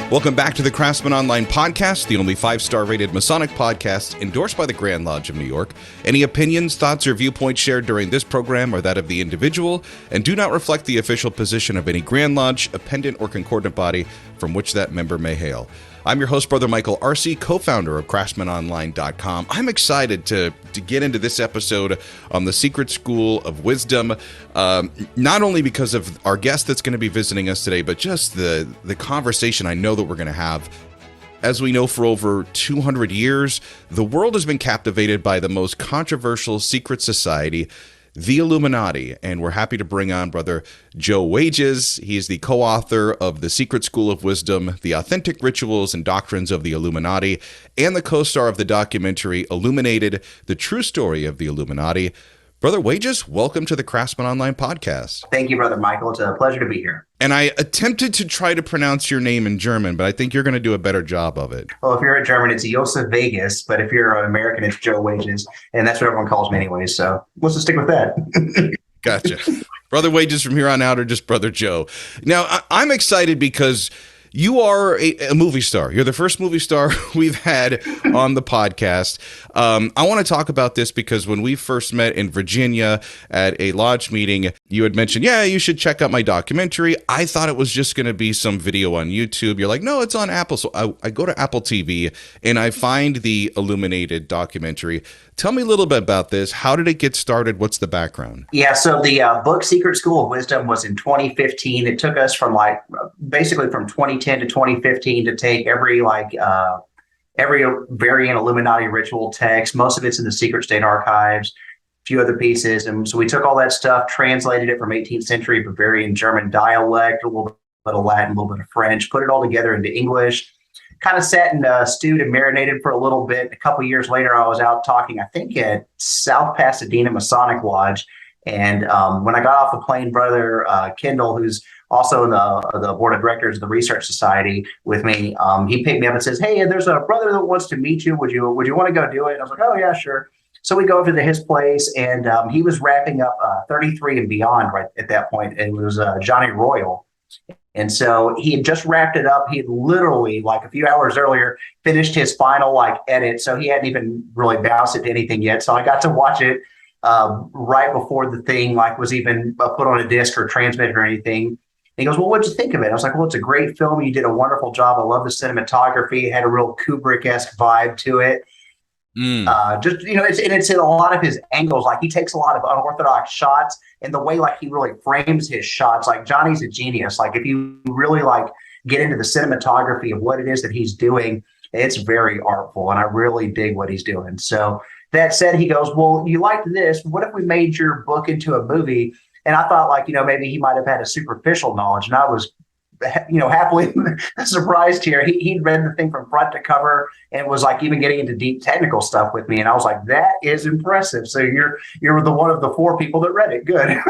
Welcome back to the Craftsman Online Podcast, the only 5-star rated Masonic podcast endorsed by the Grand Lodge of New York. Any opinions, thoughts, or viewpoints shared during this program are that of the individual and do not reflect the official position of any Grand Lodge, appendant, or concordant body from which that member may hail. I'm your host, Brother Michael Arce, co-founder of CraftsmanOnline.com. I'm excited to get into this episode on the Secret School of Wisdom, not only because of our guest that's going to be visiting us today, but just the conversation I know that we're going to have. As we know, for over 200 years, the world has been captivated by the most controversial secret society, the Illuminati, and we're happy to bring on Brother Josef Wäges. He is the co-author of The Secret School of Wisdom, The Authentic Rituals and Doctrines of the Illuminati, and the co-star of the documentary Illuminated, The True Story of the Illuminati. Brother Wäges, welcome to the Craftsman Online Podcast. Thank you, Brother Michael. It's a pleasure to be here. And I attempted to try to pronounce your name in German, but I think you're going to do a better job of it. Well, if you're a German, it's Josef Wäges, but if you're an American, it's Joe Wäges, and that's what everyone calls me anyways, so let's just stick with that. Gotcha. Brother Wäges from here on out, or just Brother Joe. Now, I'm excited because you are a movie star. You're the first movie star we've had on the podcast. I want to talk about this because when we first met in Virginia at a lodge meeting, you had mentioned, yeah, you should check out my documentary. I thought it was just going to be some video on YouTube. You're like, no, it's on Apple. So I go to Apple TV and I find the Illuminated documentary. Tell me a little bit about this. How did it get started? What's the background? Yeah, so the book Secret School of Wisdom was in 2015. It took us from basically from 2010 to 2015 to take every variant Illuminati ritual text. Most of it's in the Secret State archives, a few other pieces. And so we took all that stuff, translated it from 18th century Bavarian German dialect, a little bit of Latin, a little bit of French, put it all together into English. Kind of sat and stewed and marinated for a little bit. A couple of years later, I was out talking, I think, at South Pasadena Masonic Lodge. And when I got off the plane, Brother Kendall, who's also in the board of directors of the Research Society with me, he picked me up and says, "Hey, there's a brother that wants to meet you. Would you want to go do it?" And I was like, "Oh, yeah, sure." So we go over to his place, and he was wrapping up 33 and Beyond right at that point. And it was Johnny Royal. And so he had just wrapped it up. He had literally, like a few hours earlier, finished his final edit. So he hadn't even really bounced it to anything yet. So I got to watch it right before the thing was even put on a disc or transmitted or anything. And he goes, "Well, what'd you think of it?" I was like, "Well, it's a great film. You did a wonderful job. I love the cinematography. It had a real Kubrick-esque vibe to it." It's in a lot of his angles. He takes a lot of unorthodox shots, and the way he really frames his shots. Johnny's a genius. If you really get into the cinematography of what it is that he's doing, it's very artful, and I really dig what he's doing. So that said, he goes, "Well, you liked this. What if we made your book into a movie?" And I thought maybe he might have had a superficial knowledge, and I was happily surprised here. He'd read the thing from front to cover and was even getting into deep technical stuff with me. And I was like, that is impressive. So you're the one of the 4 people that read it. Good.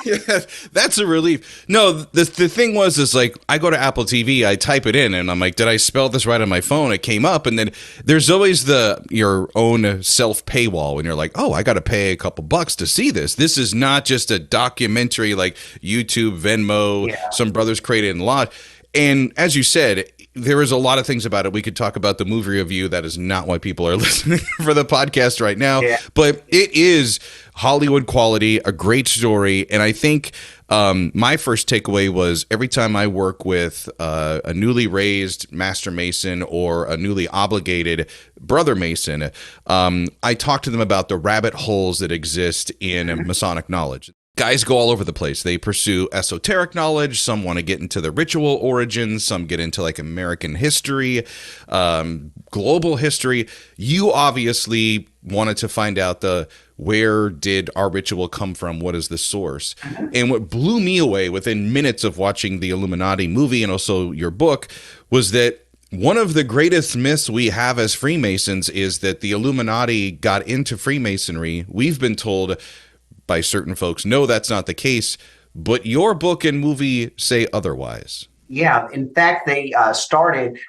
Yeah, that's a relief. No, the thing is I go to Apple TV, I type it in, and I'm like, did I spell this right on my phone? It came up, and then there's always your own self paywall, and you're like, oh, I got to pay a couple bucks to see this. This is not just a documentary like YouTube, Venmo, some brothers created in Lodge. And as you said, there is a lot of things about it. We could talk about the movie review. That is not why people are listening for the podcast right now. Yeah. But it is Hollywood quality, a great story. And I think my first takeaway was every time I work with a newly raised Master Mason or a newly obligated Brother Mason, I talk to them about the rabbit holes that exist in Masonic knowledge. Guys go all over the place. They pursue esoteric knowledge. Some want to get into the ritual origins. Some get into American history, global history. You obviously wanted to find out where did our ritual come from? What is the source? And what blew me away within minutes of watching the Illuminati movie and also your book was that one of the greatest myths we have as Freemasons is that the Illuminati got into Freemasonry. We've been told by certain folks, no, that's not the case, but your book and movie say otherwise. Yeah, in fact, they started,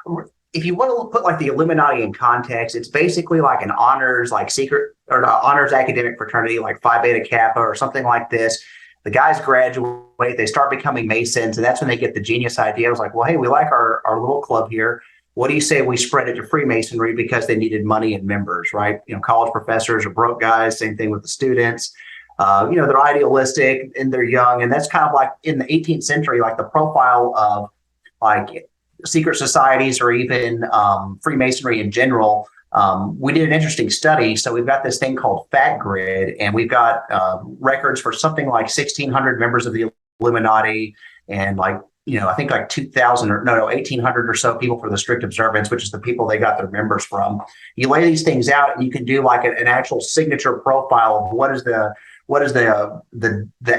if you want to put the Illuminati in context, it's basically an honors, secret or honors academic fraternity, Phi Beta Kappa or something like this. The guys graduate graduate, they start becoming Masons, and that's when they get the genius idea. I was like, well, hey, we like our little club here. What do you say we spread it to Freemasonry, because they needed money and members, right? College professors are broke guys. Same thing with the students. They're idealistic and they're young, and that's kind of like in the 18th century, like the profile of like secret societies or even Freemasonry in general. We did an interesting study. So we've got this thing called Fat Grid, and we've got records for something like 1,600 members of the Illuminati, and I think like 2,000 or no, 1,800 or so people for the strict observance, which is the people they got their members from. You lay these things out, and you can do like an actual signature profile of what is the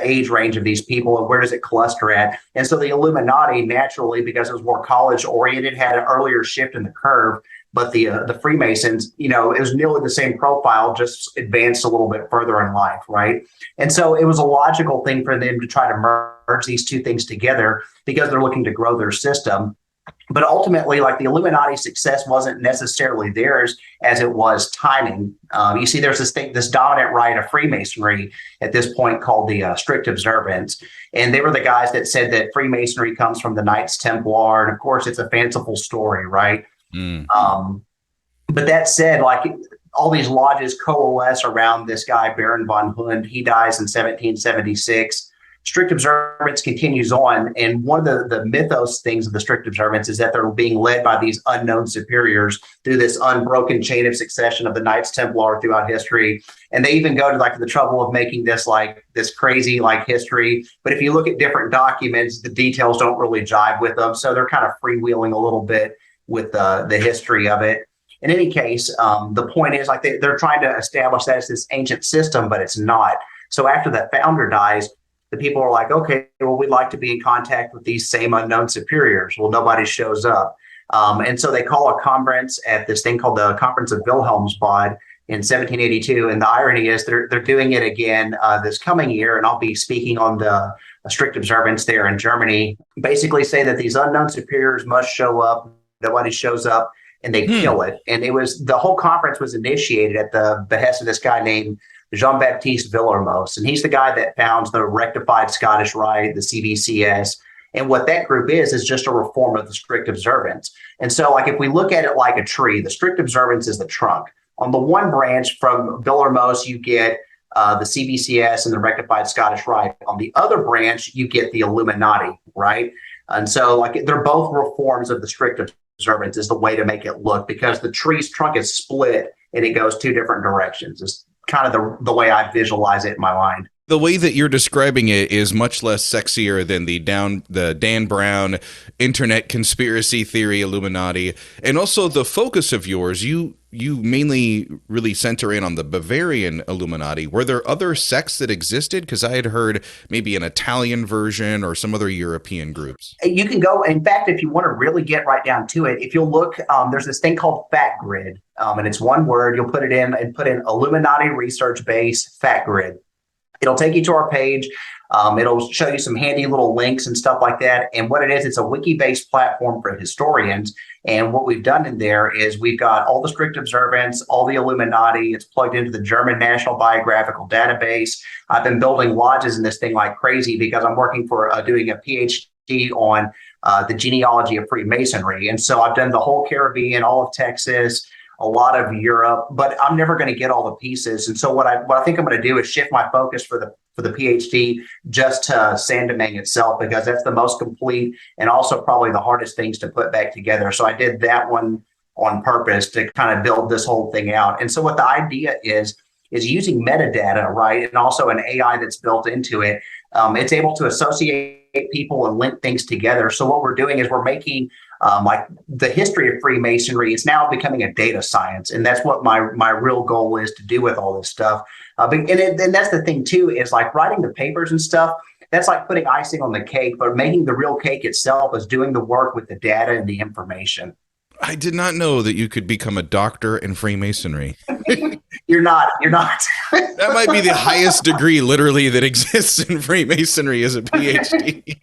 age range of these people and where does it cluster at. And so the Illuminati, naturally, because it was more college oriented, had an earlier shift in the curve. But the Freemasons, it was nearly the same profile, just advanced a little bit further in life, right? And so it was a logical thing for them to try to merge these two things together because they're looking to grow their system. But ultimately, like the Illuminati success wasn't necessarily theirs as it was timing. You see, there's this dominant right of Freemasonry at this point called the strict observance. And they were the guys that said that Freemasonry comes from the Knights Templar. And of course, it's a fanciful story, right? But that said, like all these lodges coalesce around this guy, Baron von Hund. He dies in 1776. Strict observance continues on. And one of the mythos things of the strict observance is that they're being led by these unknown superiors through this unbroken chain of succession of the Knights Templar throughout history. And they even go to like the trouble of making this crazy like history. But if you look at different documents, the details don't really jive with them. So they're kind of freewheeling a little bit with the history of it. In any case, the point is like they're trying to establish that it's this ancient system, but it's not. So after the founder dies, the people are like, okay, well, we'd like to be in contact with these same unknown superiors. Well, nobody shows up. And so they call a conference at this thing called the Conference of Wilhelmsbad in 1782. And the irony is they're doing it again this coming year. And I'll be speaking on the strict observance there in Germany. Basically say that these unknown superiors must show up. Nobody shows up, and they kill it. And the whole conference was initiated at the behest of this guy named Jean-Baptiste Villermoz. And he's the guy that founds the rectified Scottish Rite, the CBCS. And what that group is just a reform of the strict observance. And so like if we look at it like a tree, the strict observance is the trunk. On the one branch from Villermoz, you get the CBCS and the rectified Scottish Rite. On the other branch, you get the Illuminati, right? And so like they're both reforms of the strict observance is the way to make it look, because the tree's trunk is split and it goes two different directions. It's kind of the way I visualize it in my mind. The way that you're describing it is much less sexier than the Dan Brown internet conspiracy theory Illuminati. And also the focus of yours, you mainly really center in on the Bavarian Illuminati. Were there other sects that existed? Because I had heard maybe an Italian version or some other European groups. You can go, in fact, if you want to really get right down to it, if you'll look, there's this thing called Fat Grid, and it's one word. You'll put it in and put in Illuminati Research Base Fat Grid. It'll take you to our page. It'll show you some handy little links and stuff like that. And what it is, it's a wiki-based platform for historians. And what we've done in there is we've got all the strict observance, all the Illuminati. It's plugged into the German National Biographical Database. I've been building lodges in this thing like crazy because I'm working for doing a PhD on the genealogy of Freemasonry. And so I've done the whole Caribbean, all of Texas, a lot of Europe, but I'm never going to get all the pieces. And so what I think I'm going to do is shift my focus for the PhD just to Saint Domingue itself, because that's the most complete and also probably the hardest things to put back together. So I did that one on purpose to kind of build this whole thing out. And so what the idea is using metadata, right? And also an AI that's built into it. It's able to associate people and link things together. So what we're doing is we're making like the history of Freemasonry is now becoming a data science. And that's what my real goal is to do with all this stuff. And that's the thing too, is like writing the papers and stuff. That's like putting icing on the cake, but making the real cake itself is doing the work with the data and the information. I did not know that you could become a doctor in Freemasonry. You're not. That might be the highest degree literally that exists in Freemasonry as a PhD.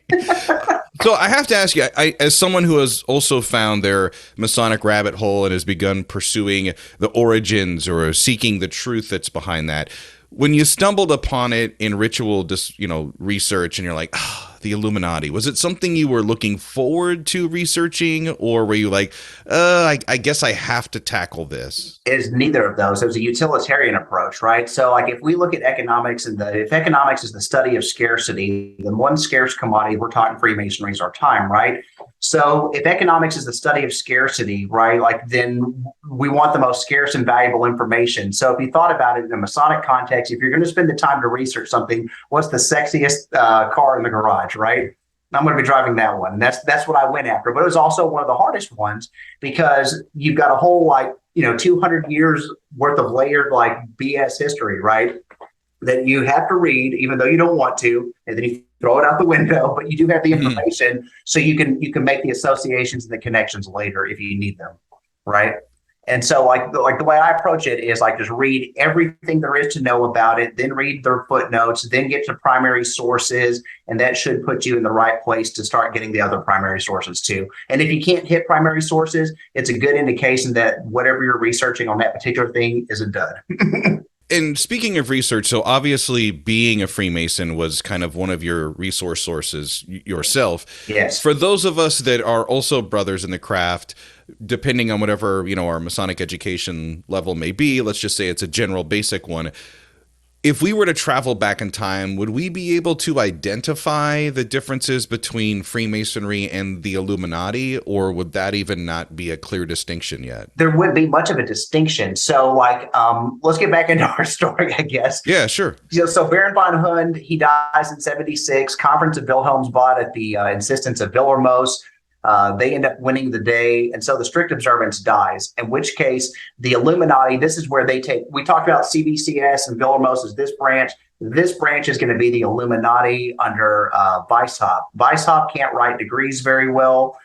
So I have to ask you, as someone who has also found their Masonic rabbit hole and has begun pursuing the origins or seeking the truth that's behind that, When you stumbled upon it in ritual, just research, and you're like, the Illuminati, was it something you were looking forward to researching, or were you like, I guess I have to tackle this? Is neither of those. It was a utilitarian approach, right? So, like, if we look at economics, and if economics is the study of scarcity, then one scarce commodity, we're talking Freemasonry, is our time, right? So, if economics is the study of scarcity, right, like, then we want the most scarce and valuable information. So, if you thought about it in a Masonic context, if you're going to spend the time to research something, what's the sexiest car in the garage, right? I'm going to be driving that one. And that's what I went after. But it was also one of the hardest ones because you've got a whole 200 years worth of layered BS history, right? That you have to read, even though you don't want to, and then you throw it out the window. But you do have the information, so you can make the associations and the connections later if you need them, right? And so, the way I approach it is just read everything there is to know about it, then read their footnotes, then get to primary sources, and that should put you in the right place to start getting the other primary sources too. And if you can't hit primary sources, it's a good indication that whatever you're researching on that particular thing is a dud. And speaking of research, so obviously being a Freemason was kind of one of your resource sources yourself. Yes. For those of us that are also brothers in the craft, depending on whatever, our Masonic education level may be, let's just say it's a general basic one. If we were to travel back in time, would we be able to identify the differences between Freemasonry and the Illuminati, or would that even not be a clear distinction yet? There wouldn't be much of a distinction. So, let's get back into our story, I guess. Yeah, sure. So Baron von Hund, he dies in 76. Conference of Wilhelmsbad at the insistence of Willermoos. They end up winning the day. And so the strict observance dies, in which case the Illuminati, this is where we talked about CBCS and Willermoos as this branch. This branch is going to be the Illuminati under Weishaupt. Weishaupt can't write degrees very well.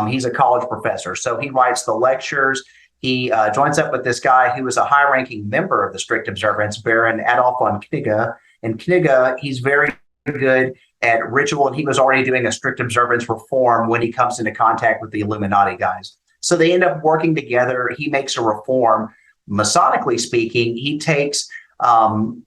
He's a college professor. So he writes the lectures. He joins up with this guy who was a high-ranking member of the strict observance, Baron Adolf von Knigge. And Knigge, he's very good at ritual, and he was already doing a strict observance reform when he comes into contact with the Illuminati guys. So they end up working together. He makes a reform. Masonically speaking, he takes,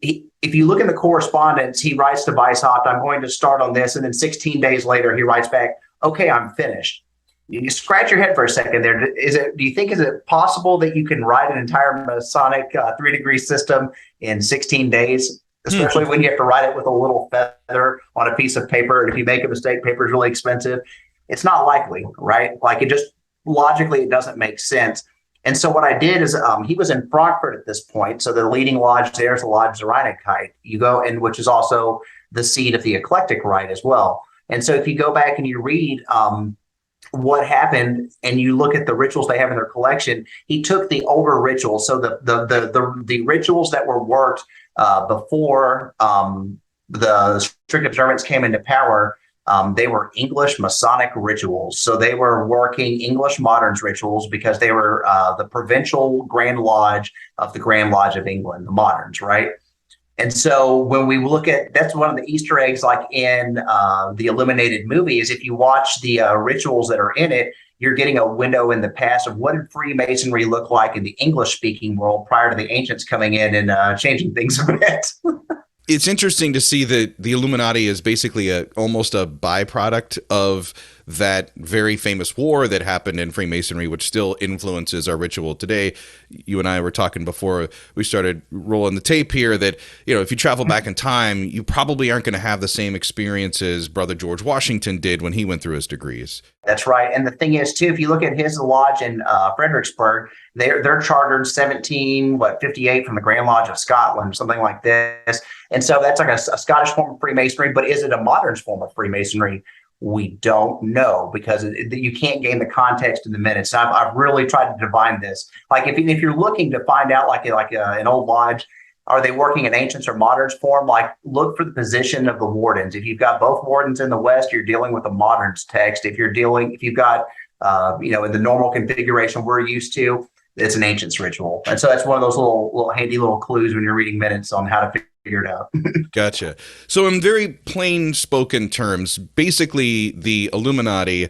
if you look in the correspondence, he writes to Weishaupt, I'm going to start on this. And then 16 days later, he writes back, okay, I'm finished. You scratch your head for a second there. Do you think, is it possible that you can write an entire Masonic 3-degree system in 16 days? Especially when you have to write it with a little feather on a piece of paper. And if you make a mistake, paper is really expensive. It's not likely, right? It just logically, it doesn't make sense. And so what I did is he was in Frankfurt at this point. So the leading lodge there is the Lodge zur Reinigkeit. You go in, which is also the seat of the eclectic rite as well. And so if you go back and you read what happened and you look at the rituals they have in their collection, he took the older rituals. So the rituals that were worked before the strict observance came into power, they were English Masonic rituals. So they were working English Moderns rituals because they were the provincial Grand Lodge of the Grand Lodge of England, the Moderns, right? And so when we look at, that's one of the Easter eggs, in the Illuminated movie, is if you watch the rituals that are in it, you're getting a window in the past of what did Freemasonry look like in the English-speaking world prior to the ancients coming in and changing things a bit. It's interesting to see that the Illuminati is basically almost a byproduct of that very famous war that happened in Freemasonry, which still influences our ritual today. You and I were talking before we started rolling the tape here that, if you travel back in time, you probably aren't going to have the same experiences Brother George Washington did when he went through his degrees. That's right. And the thing is, too, if you look at his lodge in Fredericksburg, they're chartered 58 from the Grand Lodge of Scotland, something like this. And so that's like a Scottish form of Freemasonry, but is it a modern form of Freemasonry? We don't know because you can't gain the context in the minutes. I've really tried to divine this. If you're looking to find out an old lodge, are they working in ancients or moderns form? Look for the position of the wardens. If you've got both wardens in the West, you're dealing with a moderns text. If you've got in the normal configuration we're used to, it's an ancients ritual. And so that's one of those little handy little clues when you're reading minutes on how to figure it out. Gotcha. So in very plain spoken terms, basically the Illuminati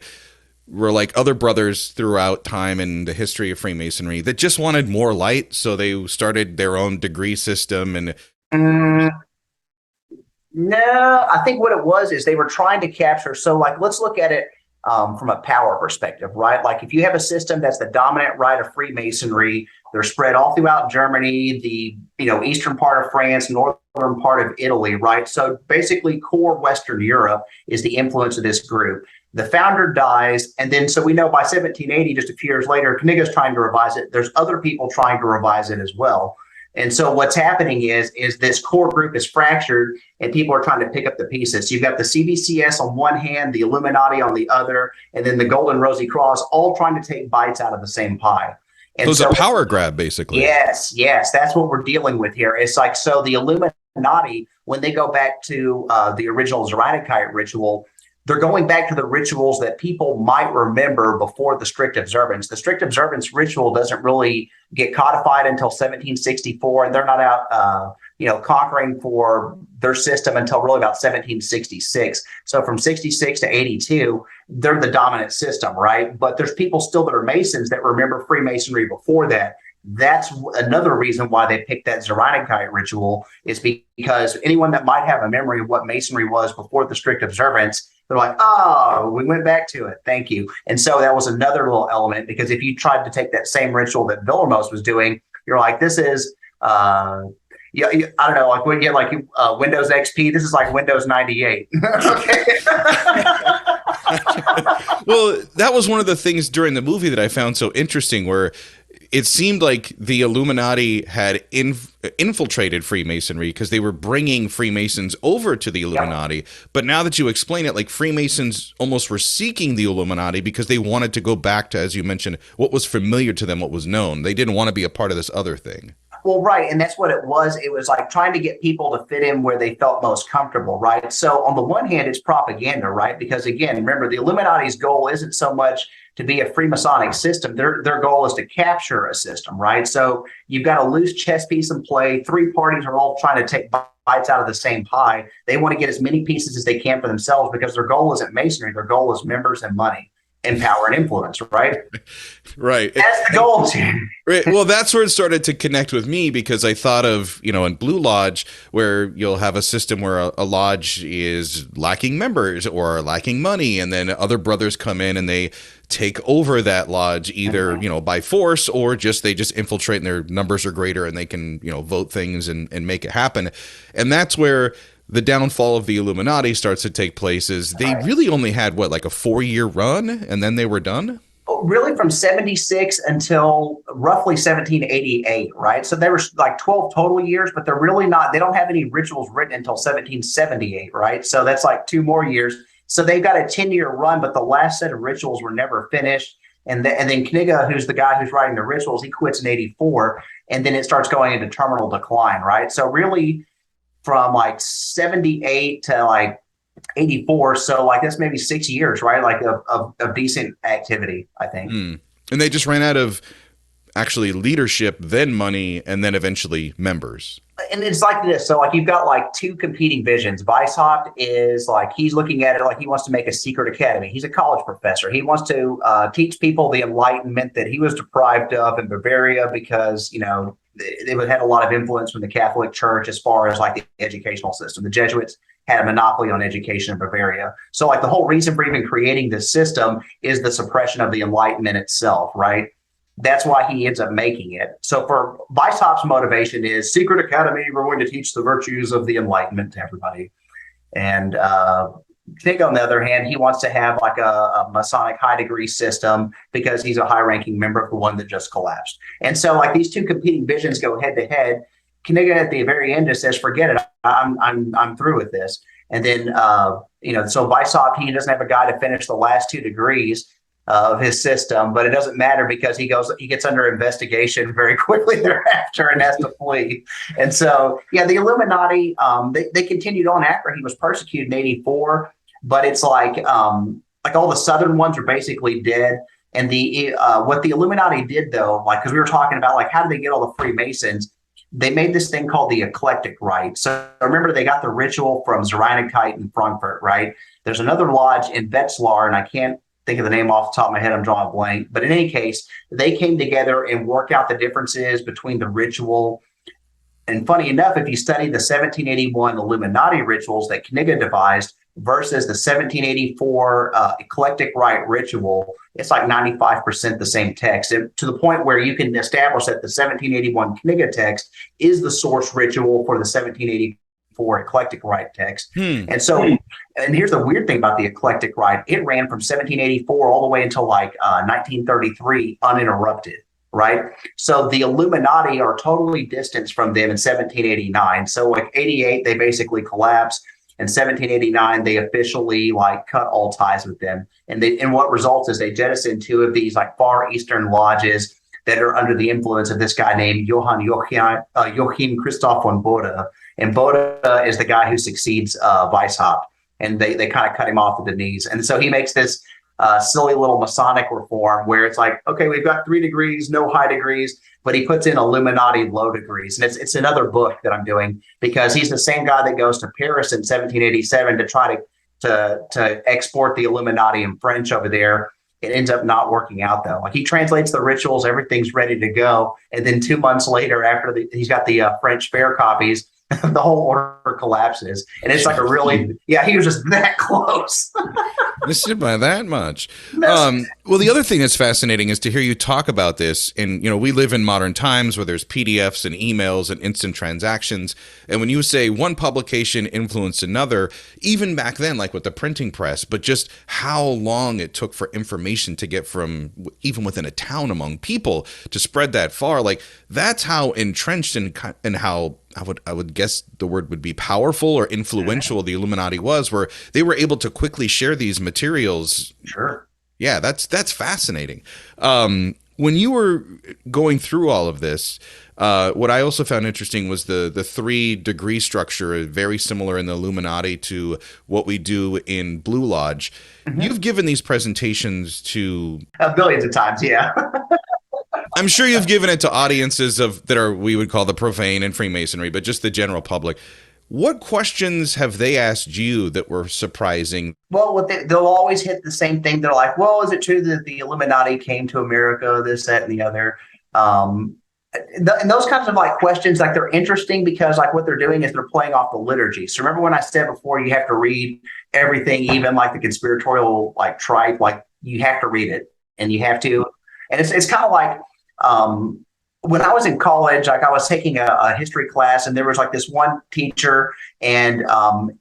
were like other brothers throughout time in the history of Freemasonry that just wanted more light. So they started their own degree system. And Mm, no, I think what it was is they were trying to capture. So, like, let's look at it from a power perspective, right? Like, if you have a system that's the dominant right of Freemasonry, they're spread all throughout Germany, the eastern part of France, northern part of Italy, right? So, basically, core Western Europe is the influence of this group. The founder dies, and then so we know by 1780, just a few years later, Knigge's trying to revise it. There's other people trying to revise it as well. And so what's happening is this core group is fractured and people are trying to pick up the pieces. So you've got the CBCS on one hand, the Illuminati on the other, and then the Golden Rosy Cross all trying to take bites out of the same pie. So And it's a so power grab, basically. yes, that's what we're dealing with here. It's like, so the Illuminati, when they go back to the original Zoroastrian ritual, they're going back to the rituals that people might remember before the strict observance. The strict observance ritual doesn't really get codified until 1764, and they're not out, conquering for their system until really about 1766. So from 66 to 82, they're the dominant system, right? But there's people still that are Masons that remember Freemasonry before that. That's another reason why they picked that Zoroastrian ritual, is because anyone that might have a memory of what Masonry was before the strict observance, they're like, oh, we went back to it. Thank you. And so that was another little element, because if you tried to take that same ritual that Villermoz was doing, you're like, this is, I don't know, like when you get like Windows XP, this is like Windows 98. Okay. Well, that was one of the things during the movie that I found so interesting, where it seemed like the Illuminati had infiltrated Freemasonry because they were bringing Freemasons over to the Illuminati. Yep. But now that you explain it, like Freemasons almost were seeking the Illuminati because they wanted to go back to, as you mentioned, what was familiar to them, what was known. They didn't want to be a part of this other thing. Well, right. And that's what it was. It was like trying to get people to fit in where they felt most comfortable, right? So on the one hand, it's propaganda, right? Because again, remember, the Illuminati's goal isn't so much to be a Freemasonic system. Their goal is to capture a system, right? So you've got a loose chess piece in play. Three parties are all trying to take bites out of the same pie. They want to get as many pieces as they can for themselves, because their goal isn't Masonry. Their goal is members and money and power and influence, right? Right. That's the goal. Right. Well, that's where it started to connect with me, because I thought of, in Blue Lodge, where you'll have a system where a lodge is lacking members or lacking money, and then other brothers come in and they take over that lodge, either, by force, or they just infiltrate and their numbers are greater and they can, vote things and make it happen. And that's where the downfall of the Illuminati starts to take place. Is they really only had like a 4-year run, and then they were done? Really from 76 until roughly 1788, right? So there were like 12 total years, but they're really not, they don't have any rituals written until 1778, right? So that's like 2 more years. So they've got a 10-year run, but the last set of rituals were never finished. And then Knigge, who's the guy who's writing the rituals, he quits in 84, and then it starts going into terminal decline, right? So really from like 78 to like 84, so like that's maybe 6 years, right? Like of decent activity, I think. And they just ran out of actually leadership, then money, and then eventually members. And it's like this. So like you've got like two competing visions. Weishaupt is like, he's looking at it like he wants to make a secret academy. He's a college professor. He wants to teach people the Enlightenment that he was deprived of in Bavaria, because they had a lot of influence from the Catholic Church as far as like the educational system. The Jesuits had a monopoly on education in Bavaria. So like the whole reason for even creating this system is the suppression of the Enlightenment itself, right? That's why he ends up making it. So for Weishaupt's motivation is secret academy, we're going to teach the virtues of the Enlightenment to everybody. And Knigge, on the other hand, he wants to have like a Masonic high degree system, because he's a high ranking member of the one that just collapsed. And so like these two competing visions go head to head. Knigge at the very end just says, forget it, I'm through with this. And then so Weishaupt, he doesn't have a guy to finish the last 2 degrees of his system, but it doesn't matter, because he gets under investigation very quickly thereafter and has to flee. And so the Illuminati, they continued on after he was persecuted in 84, but it's like all the southern ones are basically dead. And what the Illuminati did, though, like, because we were talking about like how did they get all the Freemasons, they made this thing called the eclectic rite. So remember, they got the ritual from Zoroastrian in Frankfurt, right? There's another lodge in Wetzlar, and I can't think of the name off the top of my head, I'm drawing a blank. But in any case, they came together and worked out the differences between the ritual. And funny enough, if you study the 1781 Illuminati rituals that Knigge devised versus the 1784 eclectic rite ritual, it's like 95% the same text, and to the point where you can establish that the 1781 Knigge text is the source ritual for the 1784 eclectic rite text. And so, and here's the weird thing about the eclectic rite: it ran from 1784 all the way until like 1933 uninterrupted. Right. So the Illuminati are totally distanced from them in 1789. So like 88, they basically collapse. In 1789, they officially like cut all ties with them. And what results is they jettison two of these like Far Eastern lodges that are under the influence of this guy named Joachim Christoph von Bode. And Bode is the guy who succeeds Weishaupt. And they kind of cut him off at the knees. And so he makes this silly little Masonic reform where it's like, okay, we've got 3 degrees, no high degrees, but he puts in Illuminati low degrees. And it's another book that I'm doing because he's the same guy that goes to Paris in 1787 to try to export the Illuminati in French over there. It ends up not working out though. Like he translates the rituals, everything's ready to go. And then 2 months later, after he's got the French fair copies, the whole order collapses. And it's like a really, he was just that close. Missed it by that much. Well, the other thing that's fascinating is to hear you talk about this. And, we live in modern times where there's PDFs and emails and instant transactions. And when you say one publication influenced another, even back then, like with the printing press, but just how long it took for information to get from even within a town among people to spread that far, like that's how entrenched and how I would guess the word would be powerful or influential the Illuminati was, where they were able to quickly share these materials. Sure. Yeah, that's fascinating. When you were going through all of this, what I also found interesting was the 3-degree structure, very similar in the Illuminati to what we do in Blue Lodge. Mm-hmm. You've given these presentations to billions of times, yeah. I'm sure you've given it to audiences that are, we would call the profane and Freemasonry, but just the general public. What questions have they asked you that were surprising? Well, they'll always hit the same thing. They're like, well, is it true that the Illuminati came to America, this, that, and the other? And those kinds of like questions, like they're interesting because like what they're doing is they're playing off the liturgy. So remember when I said before, you have to read everything, even like the conspiratorial like tripe, like you have to read it and you have to. And it's kind of like, when I was in college, like I was taking a history class and there was like this one teacher and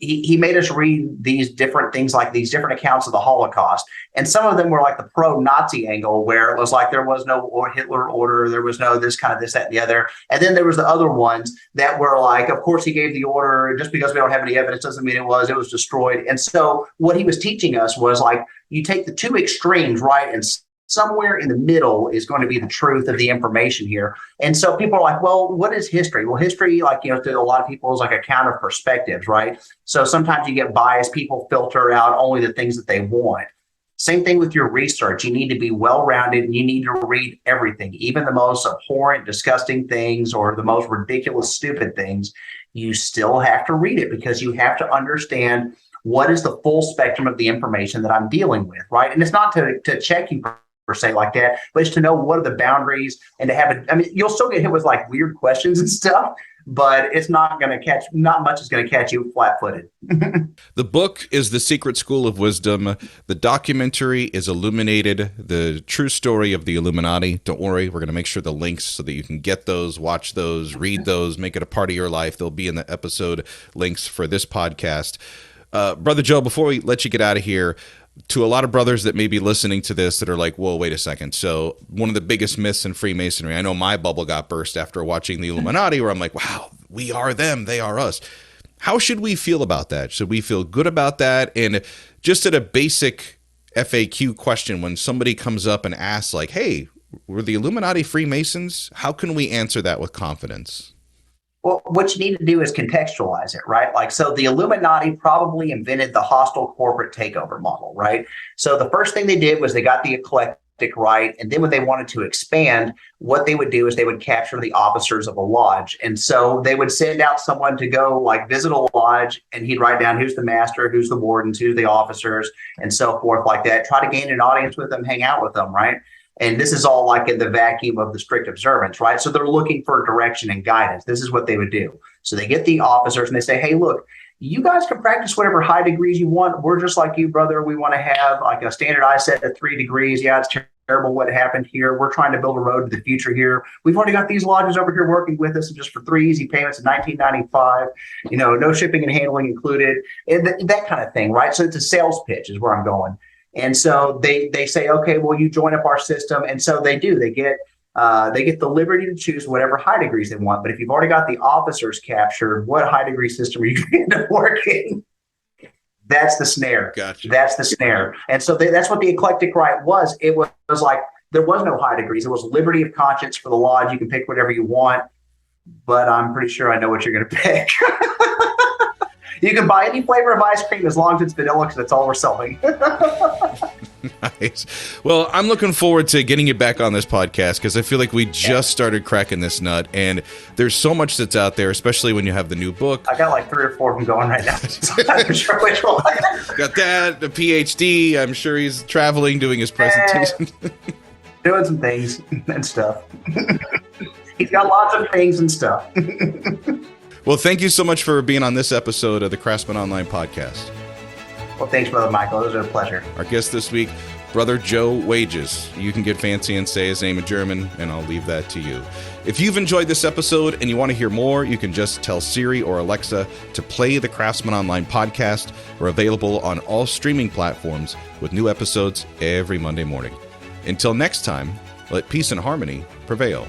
he made us read these different things, like these different accounts of the Holocaust. And some of them were like the pro-Nazi angle where it was like there was no Hitler order, there was no this, that, and the other. And then there was the other ones that were like, of course he gave the order, just because we don't have any evidence doesn't mean it was destroyed. And so what he was teaching us was like, you take the two extremes, right? And somewhere in the middle is going to be the truth of the information here. And so people are like, well, what is history? Well, history, like, to a lot of people is like a count of perspectives, right? So sometimes you get biased. People filter out only the things that they want. Same thing with your research. You need to be well-rounded and you need to read everything, even the most abhorrent, disgusting things or the most ridiculous, stupid things. You still have to read it because you have to understand what is the full spectrum of the information that I'm dealing with, right? And it's not to check you per se like that, but it's to know what are the boundaries and to have you'll still get hit with like weird questions and stuff, but it's not much is going to catch you flat-footed. The book is The Secret School of Wisdom. The documentary is Illuminated, the true story of the Illuminati. Don't worry, we're going to make sure the links so that you can get those, watch those, read those, make it a part of your life. They'll be in the episode links for this podcast. Brother Joe, before we let you get out of here, to a lot of brothers that may be listening to this that are like, whoa, wait a second. So one of the biggest myths in Freemasonry, I know my bubble got burst after watching the Illuminati, where I'm like, wow, we are them, they are us. How should we feel about that? Should we feel good about that? And just at a basic FAQ question, when somebody comes up and asks like, hey, were the Illuminati Freemasons? How can we answer that with confidence? Well, what you need to do is contextualize it, right? Like, so the Illuminati probably invented the hostile corporate takeover model, right? So the first thing they did was they got the eclectic right. And then when they wanted to expand, what they would do is they would capture the officers of a lodge. And so they would send out someone to go like visit a lodge and he'd write down who's the master, who's the wardens, who's the officers, and so forth like that. Try to gain an audience with them, hang out with them, right? And this is all like in the vacuum of the strict observance, right? So they're looking for direction and guidance. This is what they would do. So they get the officers and they say, hey, look, you guys can practice whatever high degrees you want. We're just like you, brother. We want to have like a standardized set of 3 degrees. Yeah, it's terrible what happened here. We're trying to build a road to the future here. We've already got these lodges over here working with us just for 3 easy payments in 1995. No shipping and handling included, and that kind of thing, right? So it's a sales pitch is where I'm going. And so they say, okay, well, you join up our system. And so they do. They get the liberty to choose whatever high degrees they want. But if you've already got the officers captured, what high degree system are you going to end up working? That's the snare. Gotcha. That's the snare. And so that's what the eclectic rite was. It was like there was no high degrees. It was liberty of conscience for the lodge. You can pick whatever you want. But I'm pretty sure I know what you're going to pick. You can buy any flavor of ice cream as long as it's vanilla, because that's all we're selling. Nice. Well, I'm looking forward to getting you back on this podcast, because I feel like we just started cracking this nut, and there's so much that's out there, especially when you have the new book. I got like 3 or 4 of them going right now. So I'm not sure which one. Got that, the PhD. I'm sure he's traveling, doing his presentation. Doing some things and stuff. He's got lots of things and stuff. Well, thank you so much for being on this episode of the Craftsman Online podcast. Well, thanks, Brother Michael. It was a pleasure. Our guest this week, Brother Joe Wäges. You can get fancy and say his name in German, and I'll leave that to you. If you've enjoyed this episode and you want to hear more, you can just tell Siri or Alexa to play the Craftsman Online podcast. We're available on all streaming platforms with new episodes every Monday morning. Until next time, let peace and harmony prevail.